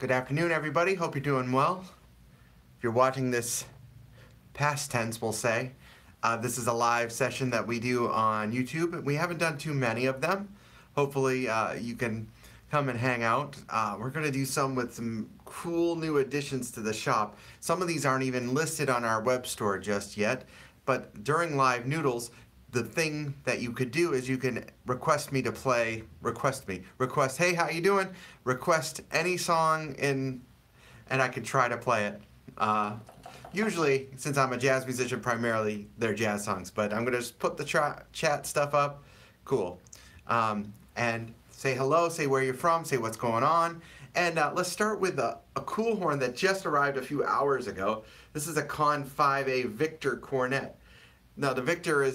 Good afternoon, everybody. Hope you're doing well. If you're watching this past tense, we'll say, this is a live session that we do on YouTube. We haven't done too many of them. Hopefully, you can come and hang out. We're going to do some with some cool new additions to the shop. Some of these aren't even listed on our web store just yet, but during live Noodles, the thing that you could do is you can request me to play, request, hey, how you doing? Request any song and I can try to play it. Usually, since I'm a jazz musician, primarily they're jazz songs, but I'm gonna just put the chat stuff up. Cool. And say hello, say where you're from, say what's going on. And let's start with a cool horn that just arrived a few hours ago. This is a Conn 5A Victor cornet. Now the Victor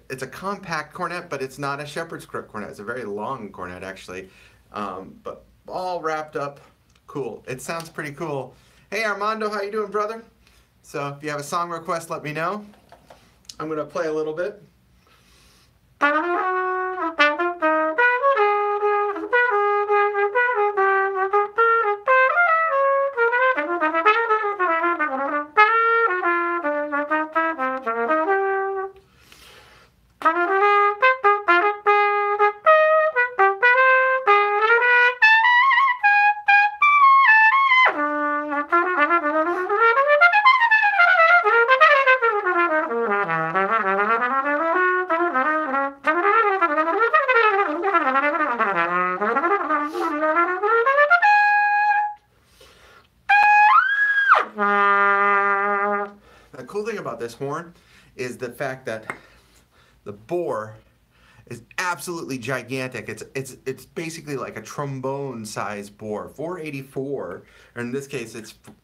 it's a compact cornet, but it's not a shepherd's crook cornet. It's a very long cornet, actually, but all wrapped up cool. It sounds pretty cool. Hey, Armando, how you doing, brother? So if you have a song request, let me know. I'm going to play a little bit. The cool thing about this horn is the fact that the bore is absolutely gigantic. It's basically like a trombone size bore, 484. Or in this case,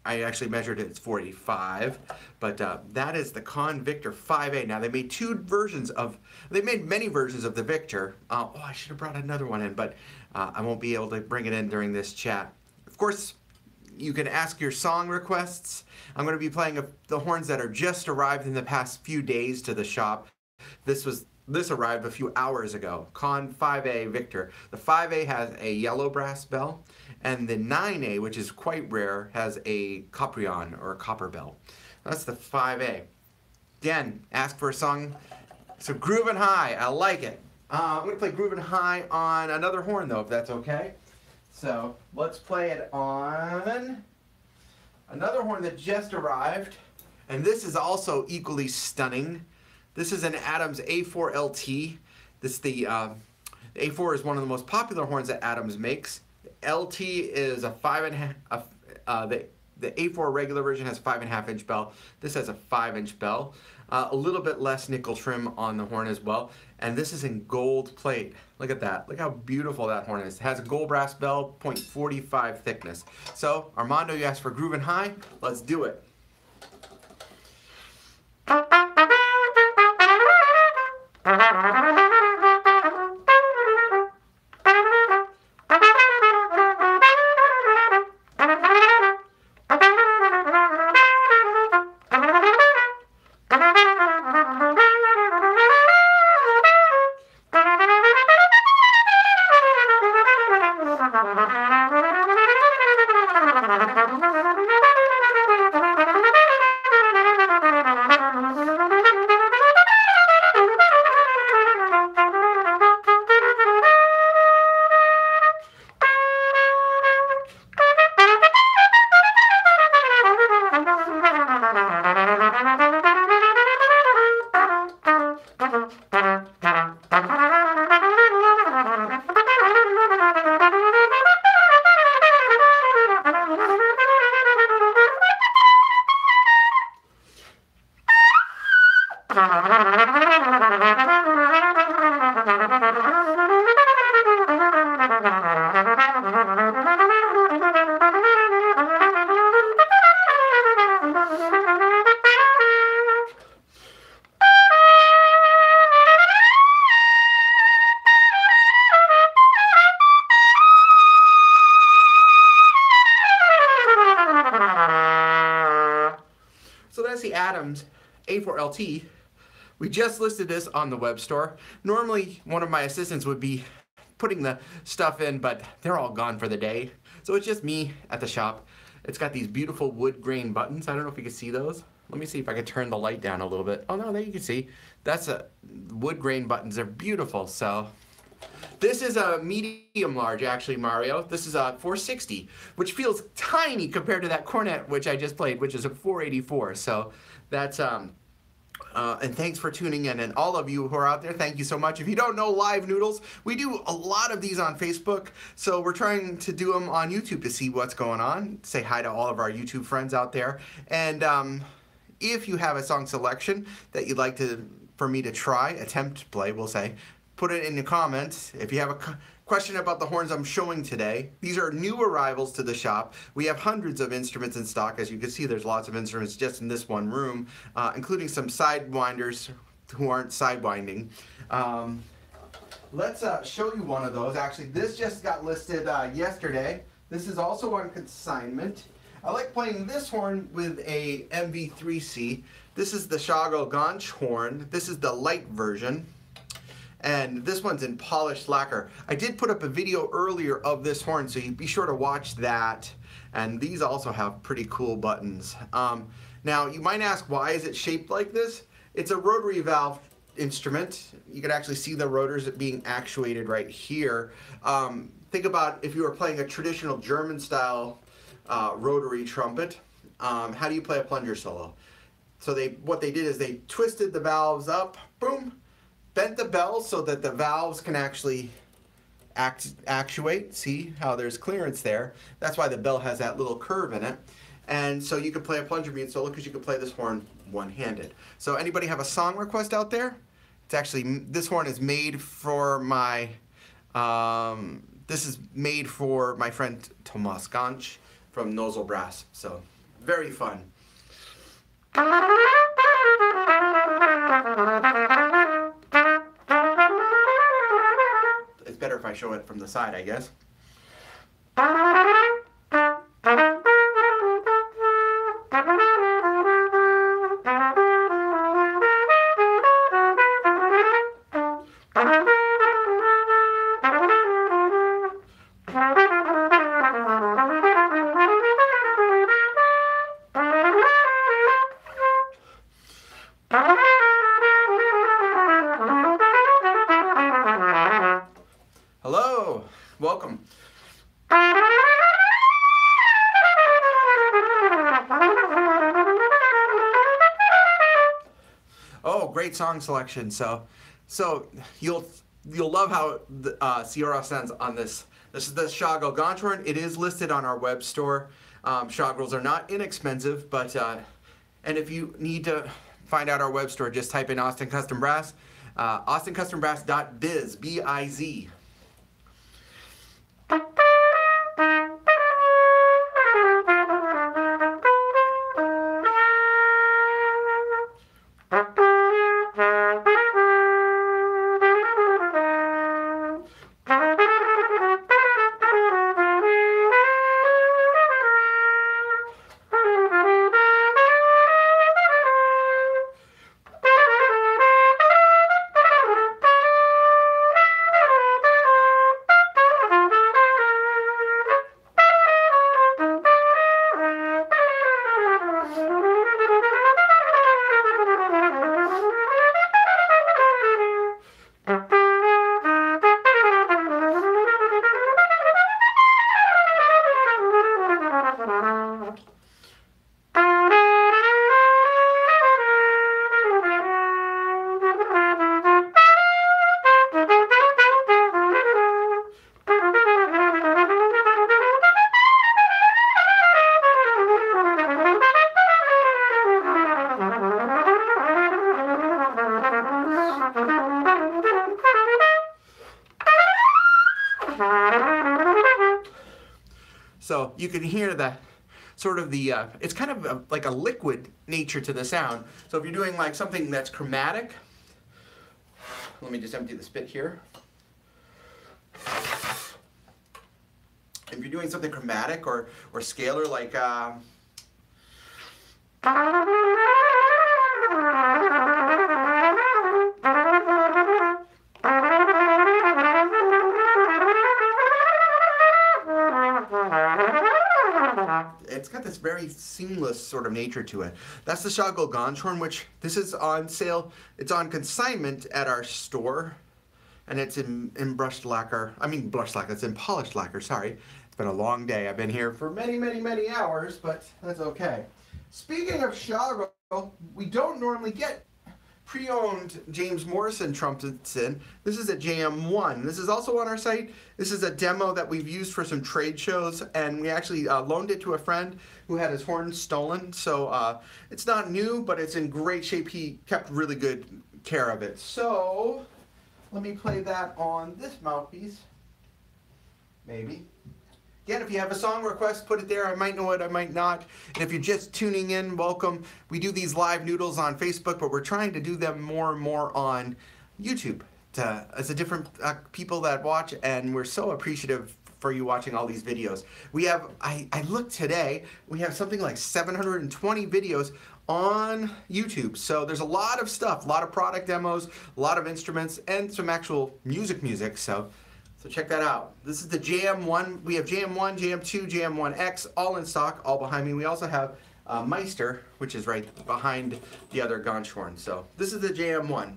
I actually measured it. It's 485. But that is the Conn Victor 5A. Now they made they made many versions of the Victor. Oh, I should have brought another one in, but I won't be able to bring it in during this chat. Of course, you can ask your song requests. I'm going to be playing the horns that are just arrived in the past few days to the shop. This arrived a few hours ago. Conn 5A Victor. The 5A has a yellow brass bell, and the 9A, which is quite rare, has a coprion or a copper bell. That's the 5A. Again, ask for a song. So Groovin' High, I like it. I'm going to play Groovin' High on another horn though, if that's okay. So let's play it on another horn that just arrived, and this is also equally stunning. This is an Adams A4 LT. The A4 is one of the most popular horns that Adams makes. LT is a 5.5. The A4 regular version has a 5.5 inch bell. This has a 5-inch bell. A little bit less nickel trim on the horn as well. And this is in gold plate. Look at that. Look how beautiful that horn is. It has a gold brass bell, .45 thickness. So, Armando, you asked for Groovin' High. Let's do it. Adams A4LT. We just listed this on the web store. Normally, one of my assistants would be putting the stuff in, but they're all gone for the day. So it's just me at the shop. It's got these beautiful wood grain buttons. I don't know if you can see those. Let me see if I can turn the light down a little bit. Oh no, there you can see. That's a wood grain buttons. They're beautiful. So this is a medium large, actually, Mario. This is a 460, which feels tiny compared to that Cornet, which I just played, which is a 484. So that's and thanks for tuning in, and all of you who are out there, thank you so much. If you don't know Live Noodles, we do a lot of these on Facebook, so we're trying to do them on YouTube to see what's going on. Say hi to all of our YouTube friends out there, and if you have a song selection that you'd like for me to attempt to play, we'll say, put it in the comments. If you have a question about the horns I'm showing today, these are new arrivals to the shop. We have hundreds of instruments in stock. As you can see, there's lots of instruments just in this one room, including some sidewinders who aren't sidewinding. Let's show you one of those. Actually, this just got listed yesterday. This is also on consignment. I like playing this horn with a MV3C. This is the Schagerl Ganschhorn. This is the light version. And this one's in polished lacquer. I did put up a video earlier of this horn, so you be sure to watch that. And these also have pretty cool buttons. Now, you might ask, why is it shaped like this? It's a rotary valve instrument. You can actually see the rotors being actuated right here. Think about if you were playing a traditional German-style rotary trumpet. How do you play a plunger solo? So what they did is they twisted the valves up, boom, bent the bell so that the valves can actually actuate. See how there's clearance there? That's why the bell has that little curve in it. And so you can play a plunger beat solo because you can play this horn one-handed. So anybody have a song request out there? It's actually, this horn is made for my, this is made for my friend Thomas Gansch from Noodles Brass. So very fun. It's better if I show it from the side, I guess. Hello, welcome. Oh, great song selection. So you'll love how the Sierra sounds on this. This is the Schagerl Ganschhorn. It is listed on our web store. Schagerls are not inexpensive, but and if you need to find out our web store, just type in Austin Custom Brass, austinCustomBrass.biz, B-I-Z. So you can hear the sort of the, it's kind of like a liquid nature to the sound. So if you're doing like something that's chromatic, let me just empty the spit here. If you're doing something chromatic or scalar like, it's got this very seamless sort of nature to it. That's the Schagerl Ganschhorn, which this is on sale. It's on consignment at our store, and it's in brushed lacquer. I mean brushed lacquer. It's in polished lacquer. Sorry, it's been a long day. I've been here for many hours, but that's okay. Speaking of Schagerl, we don't normally get pre-owned James Morrison trumpets in. This is a JM1. This is also on our site. This is a demo that we've used for some trade shows, and we actually loaned it to a friend who had his horn stolen. So it's not new, but it's in great shape. He kept really good care of it. So let me play that on this mouthpiece. Maybe. Again, if you have a song request, put it there. I might know it, I might not. And if you're just tuning in, welcome. We do these live noodles on Facebook, but we're trying to do them more and more on YouTube as a different people that watch, and we're so appreciative for you watching all these videos. We have, I looked today, we have something like 720 videos on YouTube. So there's a lot of stuff, a lot of product demos, a lot of instruments, and some actual music. So check that out. This is the JM1. We have JM1, JM2, JM1X, all in stock, all behind me. We also have Meister, which is right behind the other Ganschhorn. So this is the JM1.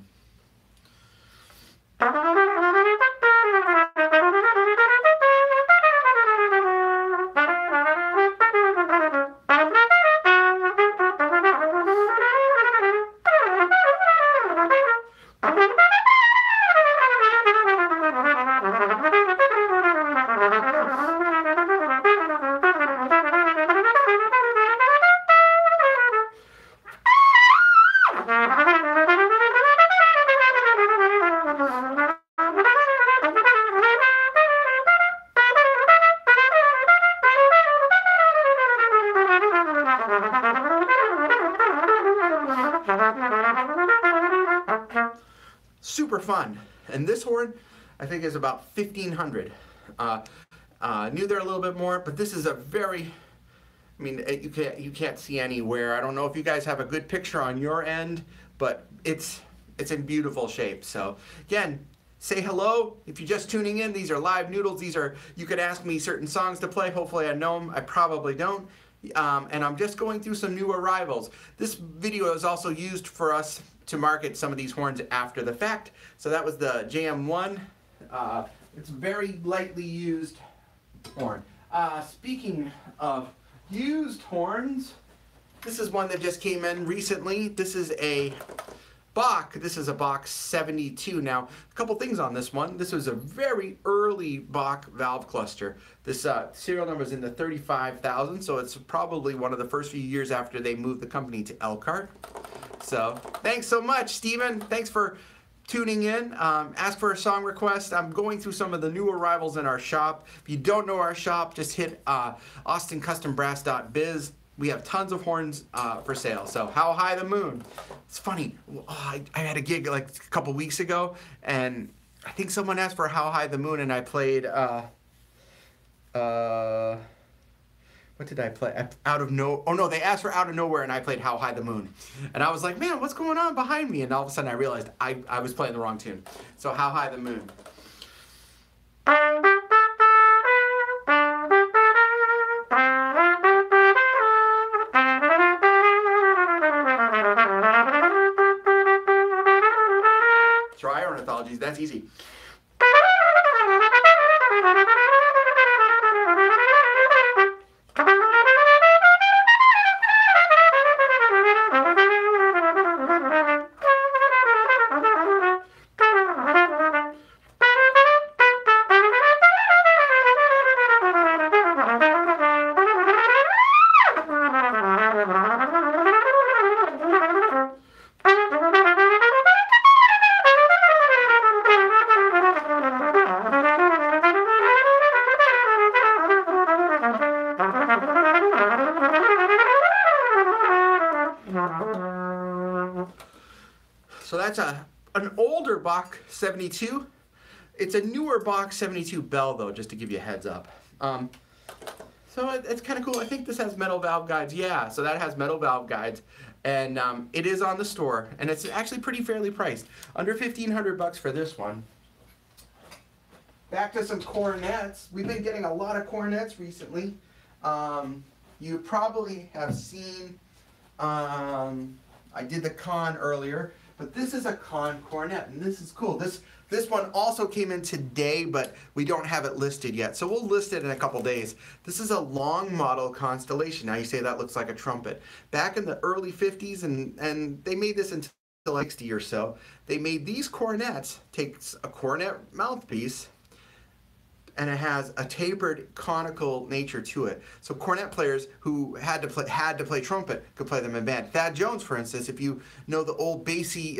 Super fun. And this horn, I think, is about 1,500. Knew there a little bit more, but this is a very, I mean, you can't see anywhere. I don't know if you guys have a good picture on your end, but it's in beautiful shape. So again, say hello. If you're just tuning in, these are live noodles. These are, you could ask me certain songs to play. Hopefully I know them. I probably don't. And I'm just going through some new arrivals. This video is also used for us to market some of these horns after the fact. So that was the JM1. It's a very lightly used horn. Speaking of used horns, this is one that just came in recently. This is a Bach. This is a Bach 72. Now, a couple things on this one. This was a very early Bach valve cluster. This serial number is in the 35,000, so it's probably one of the first few years after they moved the company to Elkhart. So, thanks so much, Steven. Thanks for tuning in. Ask for a song request. I'm going through some of the new arrivals in our shop. If you don't know our shop, just hit austinCustomBrass.biz. We have tons of horns for sale. So, How High the Moon. It's funny. I had a gig like a couple weeks ago, and I think someone asked for How High the Moon, and I played, what did I play? They asked for Out of Nowhere, and I played How High the Moon. And I was like, man, what's going on behind me? And all of a sudden I realized I was playing the wrong tune. So How High the Moon. Try ornithologies, that's easy. So that's an older Bach 72. It's a newer Bach 72 bell, though, just to give you a heads up. So it's kind of cool. I think this has metal valve guides. Yeah, so that has metal valve guides. And it is on the store. And it's actually pretty fairly priced. Under $1,500 for this one. Back to some cornets. We've been getting a lot of cornets recently. you probably have seen, I did the Conn earlier, but this is a Conn cornet, and this is cool. This one also came in today, but we don't have it listed yet, so we'll list it in a couple days. This is a long model Constellation. Now you say that looks like a trumpet. Back in the early 50s, and they made this until 60 or so, they made these cornets, takes a cornet mouthpiece, and it has a tapered conical nature to it. So cornet players who had to play trumpet could play them in band. Thad Jones, for instance, if you know the old Basie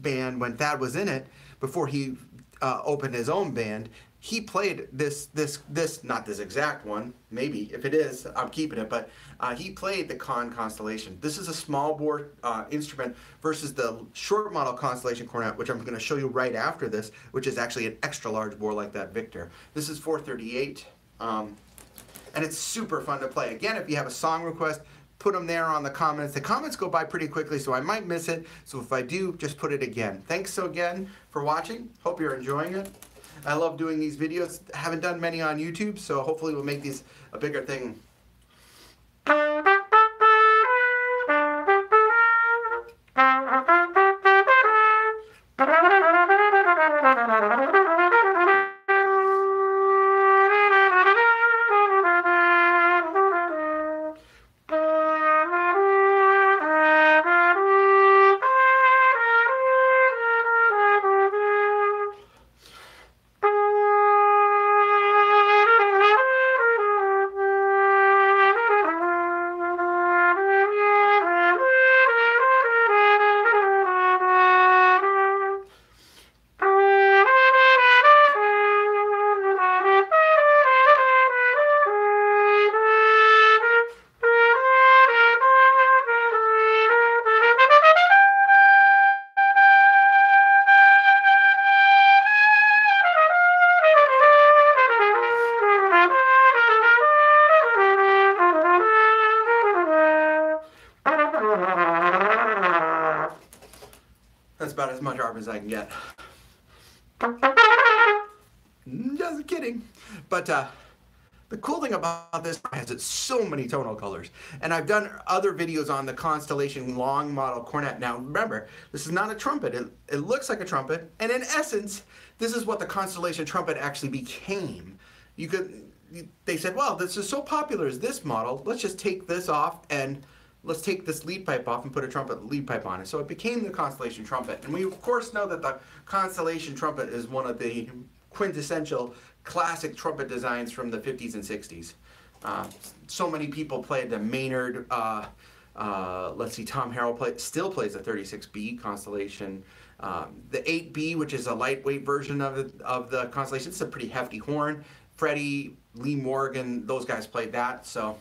band when Thad was in it, before he opened his own band, he played this, not this exact one, maybe, if it is, I'm keeping it, but he played the Conn Constellation. This is a small bore instrument versus the short model Constellation cornet, which I'm going to show you right after this, which is actually an extra large bore like that Victor. This is 438, and it's super fun to play. Again, if you have a song request, put them there on the comments. The comments go by pretty quickly, so I might miss it. So if I do, just put it again. Thanks so again for watching. Hope you're enjoying it. I love doing these videos. I haven't done many on YouTube, so hopefully we'll make these a bigger thing. That's about as much arm as I can get. Just kidding. But the cool thing about this is it's so many tonal colors. And I've done other videos on the Constellation long model cornet. Now remember, this is not a trumpet. It looks like a trumpet. And in essence, this is what the Constellation trumpet actually became. They said, well, this is so popular as this model. Let's just take this off and let's take this lead pipe off and put a trumpet lead pipe on it. So it became the Constellation trumpet. And we of course know that the Constellation trumpet is one of the quintessential classic trumpet designs from the 50s and 60s. So many people played the Maynard, let's see, Tom Harrell still plays the 36B Constellation. The 8B, which is a lightweight version of the Constellation, it's a pretty hefty horn. Freddie, Lee Morgan, those guys played that. So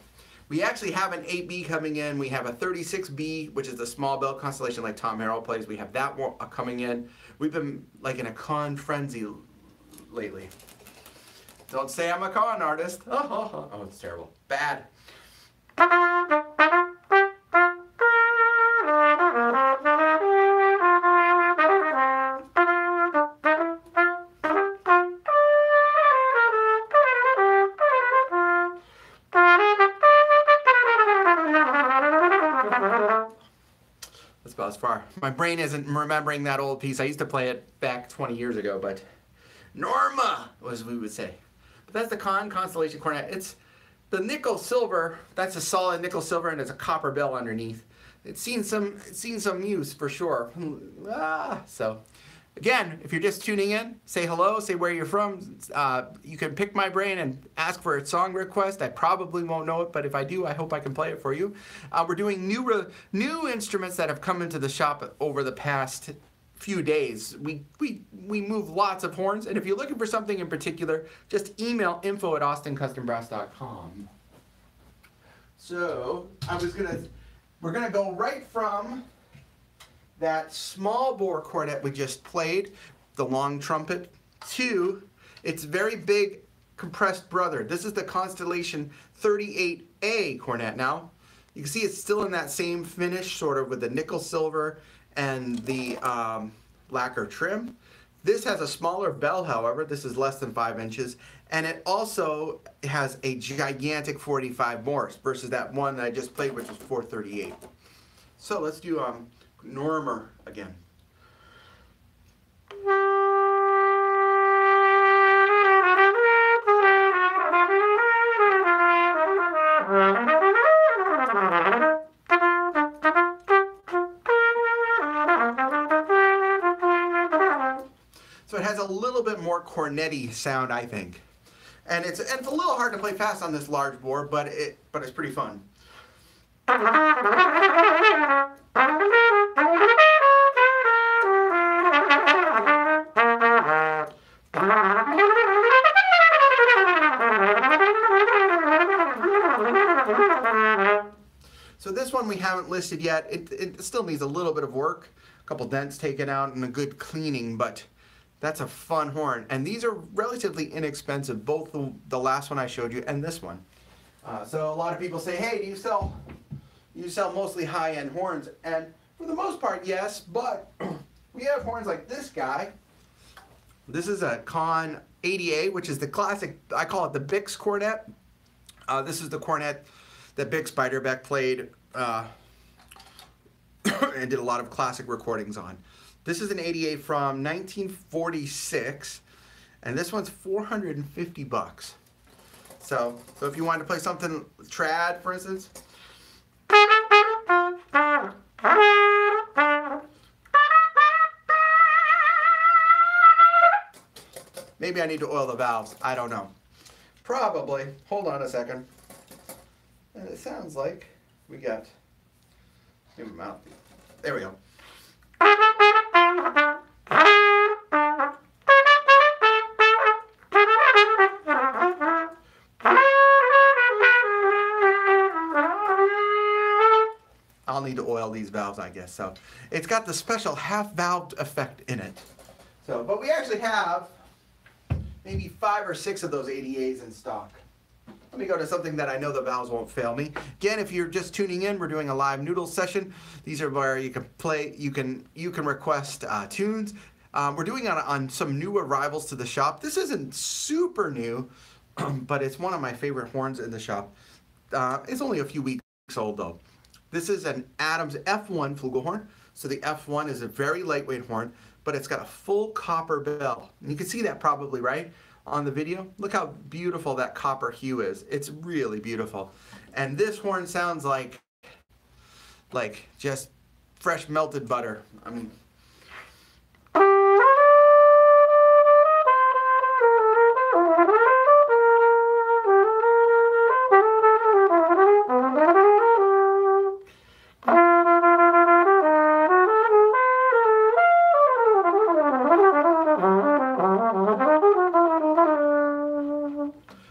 we actually have an 8B coming in. We have a 36B, which is the small bell Constellation like Tom Harrell plays. We have that one coming in. We've been like in a Conn frenzy lately. Don't say I'm a Conn artist. Oh, it's terrible. Bad. That's about as far. My brain isn't remembering that old piece. I used to play it back 20 years ago, but Norma, as we would say. But that's the Conn Constellation cornet. It's the nickel silver. That's a solid nickel silver, and there's a copper bell underneath. It's seen some use for sure. So again, if you're just tuning in, say hello, say where you're from. You can pick my brain and ask for a song request. I probably won't know it, but if I do, I hope I can play it for you. We're doing new instruments that have come into the shop over the past few days. We move lots of horns, and if you're looking for something in particular, just email info@austincustombbrass.com. So we're gonna go right from that small bore cornet we just played, the long trumpet, to its very big compressed brother. This is the Constellation 38A cornet. Now you can see it's still in that same finish, sort of with the nickel silver and the lacquer trim. This has a smaller bell, however. This is less than 5 inches, And it also has a gigantic 485 Morse versus that one that I just played, which was 438. So let's do Normer again. So it has a little bit more cornet-y sound, I think. And it's a little hard to play fast on this large bore, but it's pretty fun. So this one we haven't listed yet. It still needs a little bit of work, a couple dents taken out and a good cleaning, but that's a fun horn. And these are relatively inexpensive, both the last one I showed you and this one. So a lot of people say, hey, do you sell mostly high-end horns? And for the most part, yes, but we have horns like this guy. This is a Conn 80A, which is the classic, I call it the Bix cornet. This is the cornet that Bix Beiderbecke played and did a lot of classic recordings on. This is an 88 from 1946, and this one's $450. So if you wanted to play something trad, for instance. Maybe I need to oil the valves. I don't know. Probably. Hold on a second. And it sounds like we got. Maybe mouth. There we go. I'll need to oil these valves, I guess. So it's got the special half-valved effect in it. So, but we actually have maybe 5 or 6 of those 80As in stock. Let me go to something that I know the valves won't fail me. Again, if you're just tuning in, we're doing a live Noodles session. These are where you can play, you can request tunes. We're doing it on some new arrivals to the shop. This isn't super new, but it's one of my favorite horns in the shop. It's only a few weeks old though. This is an Adams F1 Flugelhorn. So the F1 is a very lightweight horn, but it's got a full copper bell. And you can see that probably, right, on the video. Look how beautiful that copper hue is. It's really beautiful. And this horn sounds like just fresh melted butter. I mean,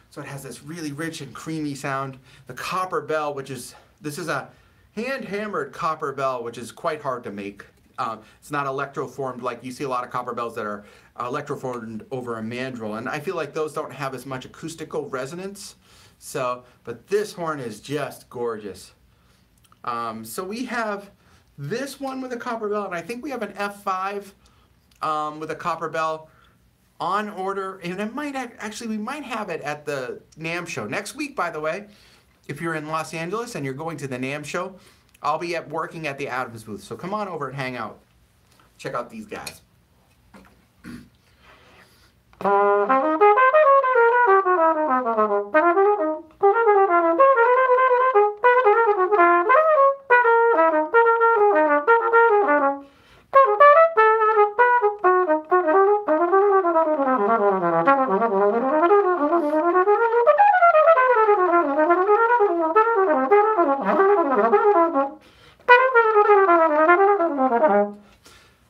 so it has this really rich and creamy sound. The copper bell, this is a hand-hammered copper bell, which is quite hard to make. It's not electroformed like you see a lot of copper bells that are electroformed over a mandrel, and I feel like those don't have as much acoustical resonance. So, but this horn is just gorgeous. So we have this one with a copper bell, and I think we have an F5 with a copper bell on order, and it might actually, we might have it at the NAMM show next week, by the way. If you're in Los Angeles and you're going to the NAMM show, I'll be working at the Adams booth, so come on over and hang out. Check out these guys.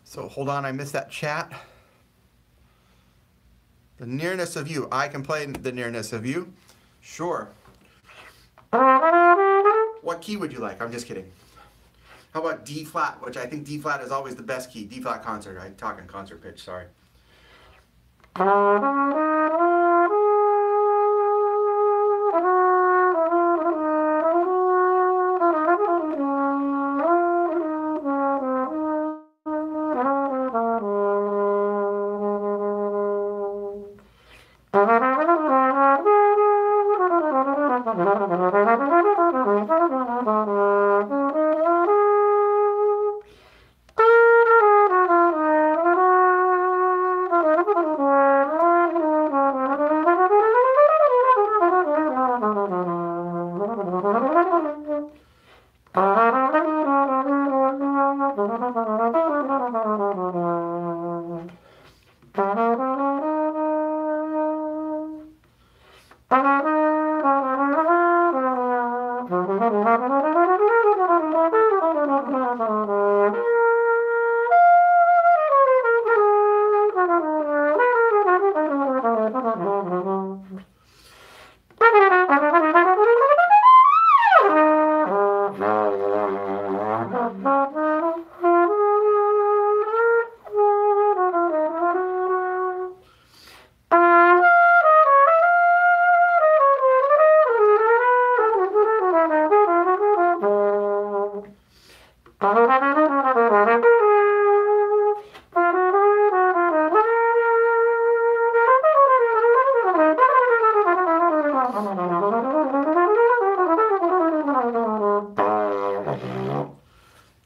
So hold on, I missed that chat. The nearness of you. I can play the nearness of you. Sure. What key would you like? I'm just kidding. How about D flat, which I think D flat is always the best key. D flat concert. I'm talking concert pitch, sorry.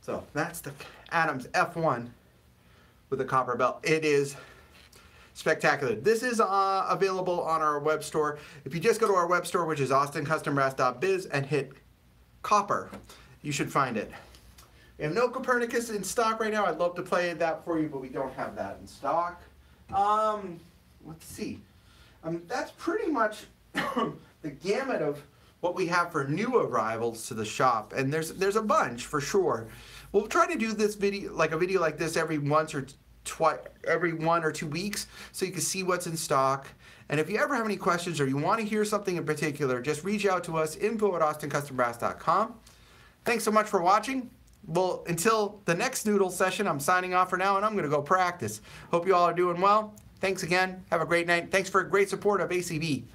So that's the Adams F1 with a copper bell. It is spectacular. This is available on our web store. If you just go to our web store, which is austincustombrass.biz, and hit copper, you should find it. We have no Copernicus in stock right now. I'd love to play that for you, but we don't have that in stock. Let's see. That's pretty much the gamut of what we have for new arrivals to the shop, and there's a bunch for sure. We'll try to do this video, like a video like this, every every 1 or 2 weeks, so you can see what's in stock. And if you ever have any questions or you want to hear something in particular, just reach out to us, info@austincustombrass.com. Thanks so much for watching. Well, until the next Noodles session, I'm signing off for now, and I'm going to go practice. Hope you all are doing well. Thanks again. Have a great night. Thanks for great support of ACB.